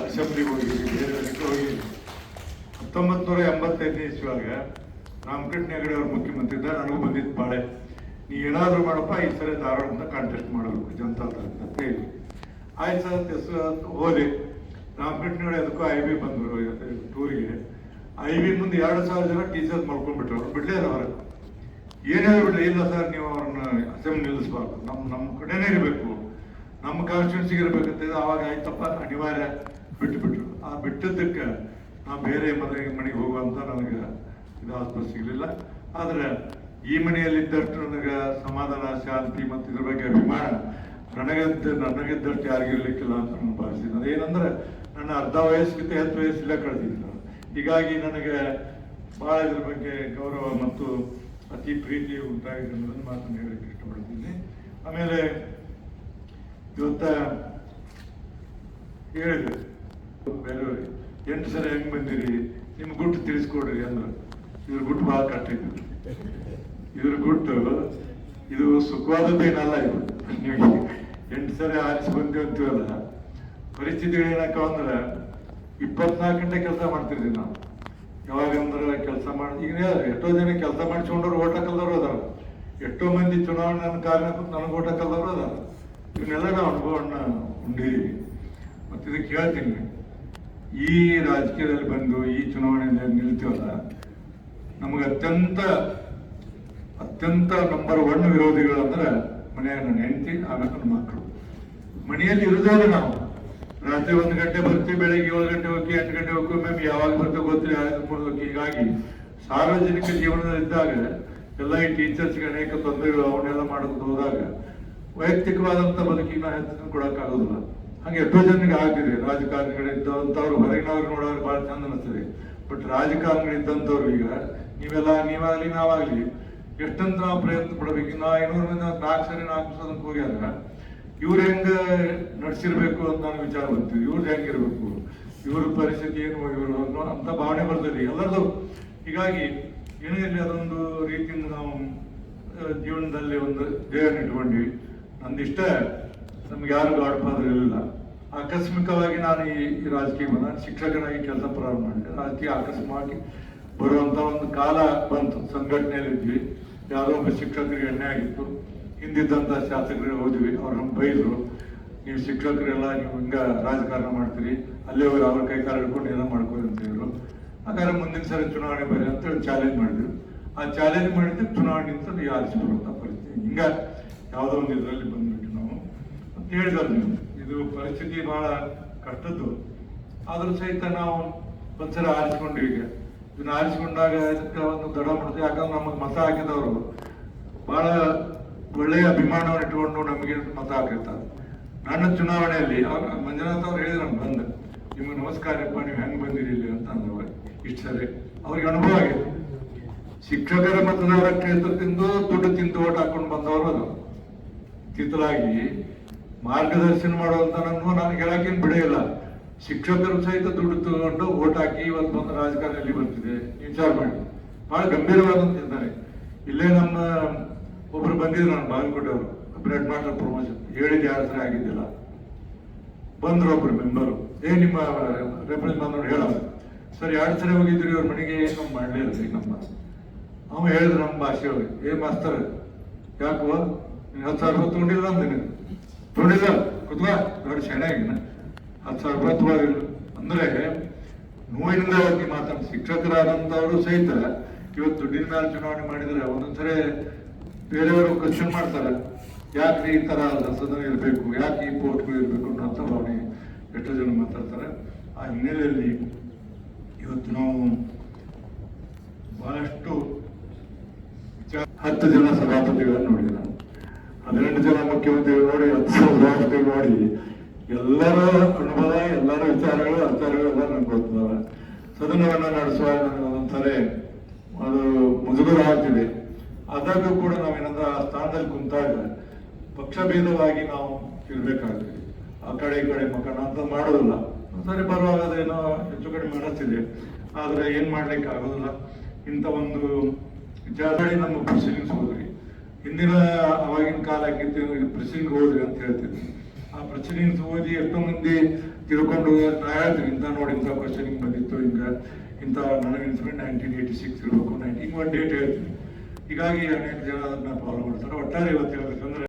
ಅಸೆಂಬ್ಲಿಗೆ ಹೋಗಿದ್ವಿ, ಬೇರೆ ಹೋಗಿದ್ವಿ. 1985ನೇ ಇಸ್ವಿಯಾಗ ರಾಮಕೃಷ್ಣ ಹೆಗಡೆ ಅವ್ರ ಮುಖ್ಯಮಂತ್ರಿ ಇದ್ದ. ನನಗೂ ಬಂದಿದ್ದು ಬಾಳೆ, ನೀ ಏನಾದರೂ ಮಾಡಪ್ಪ ಈ ಸರಿ ಧಾರವಾಡದಿಂದ ಕಾಂಟೆಸ್ಟ್ ಮಾಡಬೇಕು ಜನತಾ ದಳ ಅಂತ ಹೇಳಿ. ಆಯ್ತು ಸರ್ ಹೋದೆ. ರಾಮಕೃಷ್ಣ ಹೆಗಡೆ ಅದಕ್ಕೂ ಐ ಬಿ ಬಂದರು ಟೂರಿಗೆ. ಐ ಬಿ ಮುಂದೆ 2,000 ಜನ ಟೀಚರ್ಸ್ ಮಾಡ್ಕೊಂಡ್ಬಿಟ್ರು. ಅವ್ರು ಬಿಡಲೇ ಅವ್ರ ಏನೇ ಬಿಡಲಿ, ಇಲ್ಲ ಸರ್ ನೀವು ಅವ್ರನ್ನ ಅಸೆಂಬ್ಲಿ ನಿಲ್ಲಿಸ್ಬಾರ್ದು, ನಮ್ಮ ಕಡೆನೇ ಇರಬೇಕು, ನಮ್ಮ ಕಾನ್ಸ್ಟಿಟ್ಯೂನ್ಸಿಗೆ ಇರಬೇಕಂತ. ಆವಾಗ ಆಯ್ತಪ್ಪ ಅನಿವಾರ್ಯ ಬಿಟ್ಟುಬಿಟ್ರು. ಆ ಬಿಟ್ಟದ್ದಕ್ಕೆ ನಾವು ಬೇರೆ ಮನೆಗೆ ಹೋಗುವಂತ ನನಗೆ ಇದು ಸಿಗಲಿಲ್ಲ. ಆದರೆ ಈ ಮನೆಯಲ್ಲಿದ್ದಷ್ಟು ನನಗೆ ಸಮಾಧಾನ, ಶಾಂತಿ ಮತ್ತು ಇದ್ರ ಬಗ್ಗೆ ಅಭಿಮಾನ ನನಗಿದ್ದಷ್ಟು ಯಾರಿಗಿರ್ಲಿಕ್ಕಿಲ್ಲ ಅಂತ ನಾನು ಭಾವಿಸಿದ್ದೀನಿ. ಅದೇನಂದ್ರೆ ನನ್ನ ಅರ್ಧ ವಯಸ್ಸಿಗಿಂತ ಹೆಚ್ಚು ವಯಸ್ಸಿಲ್ಲ ಕಳೆದಿದ್ದೀನಿ ನಾನು. ಹೀಗಾಗಿ ನನಗೆ ಭಾಳ ಇದ್ರ ಬಗ್ಗೆ ಗೌರವ ಮತ್ತು ಅತಿ ಪ್ರೀತಿ ಉಂಟಾಗಿದೆ ಅನ್ನೋದನ್ನು ಮಾತನ್ನು ಹೇಳಕ್ಕೆ ಇಷ್ಟಪಡ್ತೀನಿ. ಆಮೇಲೆ ಇವತ್ತ ಹೇಳಿದೆ ಬೇರೆಯವ್ರಿಗೆ 8 ಸರಿ ಹೆಂಗೆ ಬಂದಿರಿ, ನಿಮ್ಮ ಗುಟ್ಟು ತಿಳಿಸ್ಕೊಡ್ರಿ ಅಂದ್ರೆ. ಇದ್ರ ಗುಟ್ಟು ಭಾಳ ಕಷ್ಟ ಇತ್ತು. ಇದ್ರ ಗುಟ್ಟು ಇದು ಸುಖವಾದದ್ದೇನಲ್ಲ. ಇದು ನೀವು 8 ಸರಿ ಆರಿಸಿ ಬಂದೇವೆ ಅಂತೀವಲ್ಲ, ಪರಿಸ್ಥಿತಿಗಳು ಏನಕ್ಕ ಅಂದ್ರೆ 24 ಗಂಟೆ ಕೆಲಸ ಮಾಡ್ತಿರ್ತೀವಿ ನಾವು. ಯಾವಾಗಂದ್ರೆ ಕೆಲಸ ಮಾಡಿ ಈಗ ಎಷ್ಟೋ ಜನ ಕೆಲಸ ಮಾಡಿಸ್ಕೊಂಡವ್ರು ಓಟ್ ಹಾಕಲ್ದವ್ರು ಅದಾರ. ಎಷ್ಟೋ ಮಂದಿ ಚುನಾವಣೆ ಕಾರಣ ನನಗೆ ಓಟ್ ಹಾಕಲ್ದವ್ರು ಅದಾರ. ಇವನ್ನೆಲ್ಲ ನಾವು ಅನುಭವವನ್ನು ಉಂಡಿದ್ದೀವಿ. ಮತ್ತು ಇದಕ್ಕೆ ಹೇಳ್ತೀನಿ, ಈ ರಾಜಕೀಯದಲ್ಲಿ ಬಂದು ಈ ಚುನಾವಣೆಯಲ್ಲಿ ನಿಲ್ತೀವಲ್ಲ, ನಮಗೆ ಅತ್ಯಂತ ನಂಬರ್ 1 ವಿರೋಧಿಗಳು ಅಂದ್ರೆ ಮನೆಯ ನನ್ನ ಹೆಂಡತಿ, ಆಮೇಲೆ ನನ್ನ ಮಕ್ಕಳು. ಮನೆಯಲ್ಲಿ ಇರೋದಾದ್ರೆ ನಾವು ರಾತ್ರಿ 1 ಗಂಟೆ ಬರ್ತೀವಿ, ಬೆಳಗ್ಗೆ 7 ಗಂಟೆ ಹೋಗಿ 8 ಗಂಟೆ ಹೋಗಿ, ಮ್ಯಾಮ್ ಯಾವಾಗ ಬರ್ತೇವೆ ಗೊತ್ತಿಲ್ಲ, ಹೋಗಿ. ಹೀಗಾಗಿ ಸಾರ್ವಜನಿಕ ಜೀವನದಲ್ಲಿದ್ದಾಗ ಎಲ್ಲ ಈ ಟೀಚರ್ಸ್ಗೆ ಅನೇಕ ತೊಂದರೆಗಳು ಅವನ್ನೆಲ್ಲ ಮಾಡೋದು ಹೋದಾಗ ವೈಯಕ್ತಿಕವಾದಂಥ ಬದುಕಿನ ಹೆಚ್ಚು ಕೊಡೋಕ್ಕಾಗೋದಿಲ್ಲ. ಹಾಗೆ ಎಷ್ಟೋ ಜನರಿಗೆ ಆಗ್ತಿದೆ. ರಾಜಕಾರಣಿಗಳಿದ್ದಂಥವ್ರು ಹೊರಗಿನವ್ರು ನೋಡೋರು ಭಾಳ ಚಂದ ಅನಿಸ್ತದೆ. ಬಟ್ ರಾಜಕಾರಣಿಗಳಿದ್ದಂಥವ್ರು ಈಗ ನೀವಾಗಲಿ ನಾವಾಗಲಿ ಎಷ್ಟಂತ ನಾವು ಪ್ರಯತ್ನ ಪಡಬೇಕು. ಇನ್ನು 500 ಮಂದಿ 4 ಸರಿ 4 ಸದನಕ್ಕೆ ಹೋಗ್ಯಾರ. ಇವ್ರು ಹೆಂಗೆ ನಡೆಸಿರ್ಬೇಕು ಅಂತ ನನಗೆ ವಿಚಾರ ಬರ್ತೀವಿ. ಇವ್ರದ್ದು ಹೆಂಗಿರ್ಬೇಕು, ಇವ್ರ ಪರಿಸ್ಥಿತಿ ಏನು, ಇವರು ಅಂತ ಭಾವನೆ ಬರ್ತದೆ ಎಲ್ಲರದು. ಹೀಗಾಗಿ ಏನೇ ಇರಲಿ ಅದೊಂದು ರೀತಿಯಿಂದ ನಾವು ಜೀವನದಲ್ಲಿ ಒಂದು ದೇಹವನ್ನು ಇಟ್ಕೊಂಡ್ವಿ. ನಂದಿಷ್ಟ ನಮ್ಗೆ ಯಾರು ಗಾಡ್ ಫಾದರ್ ಇರಲಿಲ್ಲ. ಆಕಸ್ಮಿಕವಾಗಿ ನಾನು ಈ ರಾಜಕೀಯ ನಾನು ಶಿಕ್ಷಕನಾಗಿ ಕೆಲಸ ಪ್ರಾರಂಭ ಮಾಡಿದೆ. ರಾಜಕೀಯ ಆಕಸ್ಮಿಕವಾಗಿ ಬರುವಂಥ ಒಂದು ಕಾಲ ಬಂತು. ಸಂಘಟನೆಯಲ್ಲಿದ್ವಿ. ಯಾವುದೋ ಒಬ್ಬ ಶಿಕ್ಷಕರಿಗೆ ಎಣ್ಣೆ ಆಗಿತ್ತು. ಹಿಂದಿದ್ದಂಥ ಶಾಸಕರಿಗೆ ಹೋದ್ವಿ. ಅವ್ರು ನಮ್ಗೆ ಬೈದರು, ನೀವು ಶಿಕ್ಷಕರೆಲ್ಲ ನೀವು ಹಿಂಗೆ ರಾಜಕಾರಣ ಮಾಡ್ತೀರಿ, ಅಲ್ಲೇ ಹೋಗಿ ಅವ್ರ ಕೈ ಕಾಲು ಹಿಡ್ಕೊಂಡು ಏನೋ ಮಾಡ್ಕೊಳ್ಳಿ ಅಂತ ಹೇಳಿದ್ರು. ಹಾಗಾದ್ರೆ ಮುಂದಿನ ಸರಿ ಚುನಾವಣೆ ಬರೀ ಅಂತೇಳಿ ಚಾಲೆಂಜ್ ಮಾಡಿದ್ರು. ಆ ಚಾಲೆಂಜ್ ಮಾಡಿದ್ರೆ ಚುನಾವಣೆ ನಿಂತು ನೀವು ಆರಿಸಿ ಬರುವಂಥ ಪರಿಸ್ಥಿತಿ. ಹಿಂಗೆ ಯಾವುದೋ ಒಂದು ಇದರಲ್ಲಿ ಬಂದ್ಬಿಟ್ಟು ನಾವು ಅಂತ ಹೇಳಿದ್ರು. ನೀವು ಇದು ಪರಿಸ್ಥಿತಿ ಬಹಳ ಕಷ್ಟದ್ದು. ಆದರೂ ಸಹಿತ ನಾವು ಒಂದ್ಸಲ ಆರಿಸ್ಕೊಂಡ್ವಿ. ಈಗ ಇದನ್ನ ಆರಿಸಿಕೊಂಡಾಗ ಇದಕ್ಕೆ ಒಂದು ದಡ ಮಾಡ್ತೀವಿ. ಯಾಕಂದ್ರೆ ನಮಗೆ ಮತ ಹಾಕಿದವರು ಬಹಳ ಒಳ್ಳೆಯ ಅಭಿಮಾನವನ್ನು ಇಟ್ಕೊಂಡು ನಮಗೆ ಮತ ಹಾಕಿರ್ತಾರೆ. ನನ್ನ ಚುನಾವಣೆಯಲ್ಲಿ ಮಂಜುನಾಥ್ ಅವ್ರು ಹೇಳಿದ್ರು, ನಮ್ಗೆ ಬಂದು ನಿಮ್ಗೆ ನಮಸ್ಕಾರಪ್ಪ, ನೀವು ಹೆಂಗೆ ಬಂದಿರಿ ಇಲ್ಲಿ ಅಂತ ಅಂದವರು. ಇಷ್ಟು ಸರಿ ಅವ್ರಿಗೆ ಅನುಭವ ಆಗಿದೆ. ಶಿಕ್ಷಕರ ಮತದಾರ ಕ್ಷೇತ್ರದಿಂದ ದುಡ್ಡು ತಿಂದು ಓಟ್ ಹಾಕೊಂಡು ಬಂದವರು ಅದು ತಿತ್ತಲಾಗಿ ಮಾರ್ಗದರ್ಶನ ಮಾಡುವಂತ ನನಗೆ ಹೇಳಕ್ಕೇನು ಬಿಡೇ ಶಿಕ್ಷಕರು ಸಹಿತ ದುಡ್ಡು ತಗೊಂಡು ಓಟ್ ಹಾಕಿ ಇವತ್ತು ಬಂದು ರಾಜಕಾರಣದಲ್ಲಿ ಬರ್ತಿದೆ. ವಿಚಾರ ಮಾಡಿ, ಬಹಳ ಗಂಭೀರವಾದಂತ ಇದ್ದಾರೆ. ಇಲ್ಲೇ ನಮ್ಮ ಒಬ್ರು ಬಂದಿದ್ರು, ನಾನು ಬಾಗಲಕೋಟೆಯವರು, ಬ್ರೆಡ್ ಮಾಸ್ಟರ್ ಪ್ರಮೋಷನ್ ಹೇಳಿದ್ದು 2 ಸರಿ ಆಗಿದ್ದಿಲ್ಲ. ಬಂದ್ರು ಒಬ್ರು ಮೆಂಬರು, ನಿಮ್ಮ ರೆಫರೆನ್ಸ್ ಬಂದವ್ರು ಹೇಳೋದು, ಸರ್ 2 ಸರಿ ಹೋಗಿದ್ರಿ ಅವ್ರ ಮನೆಗೆ, ಏನು ಮಾಡಲೇ ಇರ್ತೀವಿ ನಮ್ಮ. ಅವ ಹೇಳಿದ್ರು ನಮ್ಮ ಭಾಷೆಯವ್ರಿಗೆ, ಮಾಸ್ತರ್ ಯಾಕೋ 10,000 ರೂಪಾಯಿ ತೊಗೊಂಡಿಲ್ಲ ಅಂದಿನ, ತೊಗೊಂಡಿಲ್ಲ ಕುತ್ಲ ದೊಡ್ಡ ಚೆನ್ನಾಗಿನ 10,000 ರೂಪಾಯಿ ತೊಗೊಳಿಲ್ಲ ಅಂದ್ರೆ ನೋವಿನಿಂದ ಹೋಗಿ ಮಾತಾಡಿ. ಶಿಕ್ಷಕರಾದಂಥವರು ಸಹಿತ ಇವತ್ತು ದುಡ್ಡಿನ ಮೇಲೆ ಚುನಾವಣೆ ಮಾಡಿದ್ರೆ ಒಂದೊಂದ್ಸರಿ ಬೇರೆಯವರು ಕ್ವಶನ್ ಮಾಡ್ತಾರೆ, ಯಾಕ್ರಿ ಈ ತರ ಸದನ ಇರಬೇಕು, ಯಾಕೆ ಈ ಪೋಸ್ಟ್ಗಳು ಇರಬೇಕು ಅನ್ನೋಂಥ ಭಾವನೆ ಎಷ್ಟೋ ಜನ ಮಾತಾಡ್ತಾರೆ. ಆ ಹಿನ್ನೆಲೆಯಲ್ಲಿ ಇವತ್ತು ನಾವು ಬಹಳಷ್ಟು 10 ಜನ ಸಭಾಪತಿಗಳನ್ನು ನೋಡಿ, ನಾನು 12 ಜನ ಮುಖ್ಯಮಂತ್ರಿಗಳು ನೋಡಿ, 10 ಸಭಾಪತಿಗಳು ನೋಡಿ, ಎಲ್ಲರ ಅನುಭವ, ಎಲ್ಲರ ವಿಚಾರಗಳು ಎಲ್ಲ ನನ್ಗೆ ಗೊತ್ತಿದ್ದಾವೆ. ಸದನವನ್ನು ನಡೆಸುವಾಗ ನನಗೆ ಒಂದೊಂದ್ಸರಿ ಅದು ಮುಜುಗರ ಆಗ್ತಿದೆ. ಆದಾಗ್ಯೂ ಕೂಡ ನಾವೇನಾದ್ರೂ ಆ ಸ್ಥಾನದಲ್ಲಿ ಕುಂತಾಗ ಪಕ್ಷಭೇದವಾಗಿ ನಾವು ಇರ್ಬೇಕಾಗ್ತದೆ. ಆ ಕಡೆ ಈ ಕಡೆ ಮಕ್ಕಳ ಅಂತ ಮಾಡೋದಿಲ್ಲ. ಸರಿ ಬರುವಾಗ ಅದೇನೋ ಹೆಚ್ಚು ಕಡಿಮೆ ಅನ್ನಿಸ್ತಿದೆ, ಆದರೆ ಏನು ಮಾಡ್ಲಿಕ್ಕೆ ಆಗೋದಿಲ್ಲ. ಇಂಥ ಒಂದು ವಿಚಾರ ನಮ್ಮ ಪ್ರೊಸೀಡಿಂಗ್ಸ್ ಹೋದ್ರಿ. ಹಿಂದಿನ ಅವಾಗಿನ ಕಾಲಕ್ಕಿಂತ ಪ್ರೊಸೀಡಿಂಗ್ ಹೋದ್ರಿ ಅಂತ ಹೇಳ್ತೀವಿ. ಆ ಪ್ರೊಸೀಡಿಂಗ್ಸ್ ಓದಿ ಎಷ್ಟೋ ಮಂದಿ ತಿಳ್ಕೊಂಡು ನಾ ಹೇಳ್ತೀನಿ ಇಂಥ ನೋಡಿ ಇಂಥ ಕ್ವಶನ್ ಹಿಂಗೆ ಬಂದಿತ್ತು ಹಿಂಗೆ ಇಂಥ ನನಗೆ ಇನ್ಸಿಡೆಂಟ್ 1986 ಇರಬೇಕು 19 ಒಂದು ಡೇಟ್ ಹೇಳ್ತೀನಿ. ಹೀಗಾಗಿ ಅನೇಕ ಜನ ಅದನ್ನ ಫಾಲೋ ಮಾಡ್ತಾರೆ. ಒಟ್ಟಾರೆ ಇವತ್ತು ಹೇಳ್ಬೇಕಂದ್ರೆ